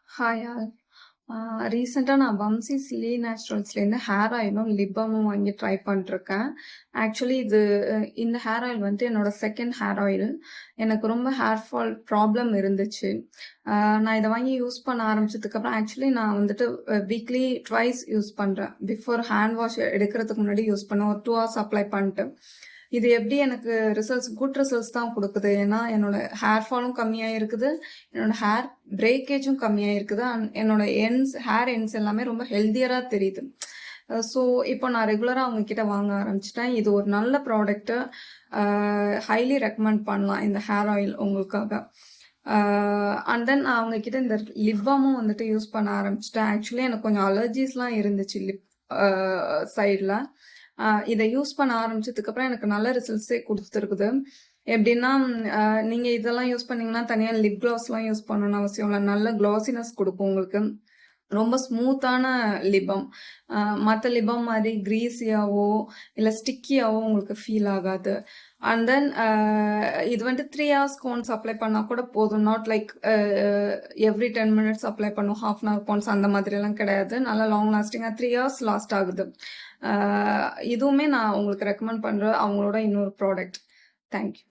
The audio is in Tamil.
Hi all. ரீசெண்டா நான் வம்சி சில்லி நேச்சுரல்ஸ்லேருந்து ஹேர் ஆயிலும், லிப் பாமும் வாங்கி ட்ரை பண்ணிட்டுருக்கேன். ஆக்சுவலி இந்த ஹேர் ஆயில் வந்துட்டு என்னோட செகண்ட் ஹேர் ஆயில். எனக்கு ரொம்ப ஹேர் ஃபால் ப்ராப்ளம் இருந்துச்சு. நான் இத வாங்கி யூஸ் பண்ண ஆரம்பிச்சதுக்கப்புறம் ஆக்சுவலி நான் வந்துட்டு வீக்லி ட்வைஸ் யூஸ் பண்றேன். பிஃபோர் ஹேண்ட் வாஷ் எடுக்கிறதுக்கு முன்னாடி யூஸ் பண்ணேன். ஒரு 2 ஹார்ஸ் அப்ளை பண்ணிட்டு. இது எப்படி எனக்கு குட் ரிசல்ட்ஸ் தான் குடுக்குது. ஏன்னா, என்னோட ஹேர் ஃபாலும் கம்மியா இருக்குது. என்னோட ஹேர் பிரேக்கேஜும் கம்மியா இருக்குது. என்னோட ஹேர் எண்ட்ஸ் எல்லாமே ரொம்ப ஹெல்தியரா தெரியுது. ஸோ, இப்போ நான் ரெகுலரா அவங்க கிட்ட வாங்க ஆரம்பிச்சுட்டேன். இது ஒரு நல்ல ப்ராடக்ட்டு. ஹைலி ரெக்கமெண்ட் பண்ணலாம் இந்த ஹேர் ஆயில் உங்களுக்காக. அண்ட் தென் நான் அவங்க கிட்ட இந்த லிப் பாமும் வந்துட்டு யூஸ் பண்ண ஆரம்பிச்சுட்டேன். ஆக்சுவலி எனக்கு கொஞ்சம் அலர்ஜிஸ்லாம் இருந்துச்சு லிப் சைடில். இதை யூஸ் பண்ண ஆரம்பிச்சதுக்கப்புறம் எனக்கு நல்ல ரிசல்ட்ஸே கொடுத்துருக்குது. எப்படின்னா, நீங்க இதெல்லாம் யூஸ் பண்ணீங்கன்னா தனியா லிப் கிளாஸ்லாம் யூஸ் பண்ணணும்னு அவசியம் இல்ல. நல்ல க்ளாஸினஸ் கொடுக்கும் உங்களுக்கு. ரொம்ப ஸ்மூத்தான லிபம். மற்ற லிபம் மாதிரி கிரீஸியாவோ இல்லை ஸ்டிக்கியாவோ உங்களுக்கு ஃபீல் ஆகாது. அண்ட் தென் இது வந்துட்டு 3 ஹவர்ஸ்க்கு ஒன்ஸ் அப்ளை பண்ணால் கூட போதும். Not like every 10 minutes apply பண்ணும், ஹாஃப் அன் ஹவர் ஒன்ஸ் அந்த மாதிரிலாம் கிடையாது. நல்லா லாங் லாஸ்டிங்காக 3 ஹவர்ஸ் லாஸ்ட் ஆகுது. இதுவுமே நான் உங்களுக்கு ரெக்கமெண்ட் பண்ணுற அவங்களோட இன்னொரு ப்ராடக்ட். தேங்க்யூ.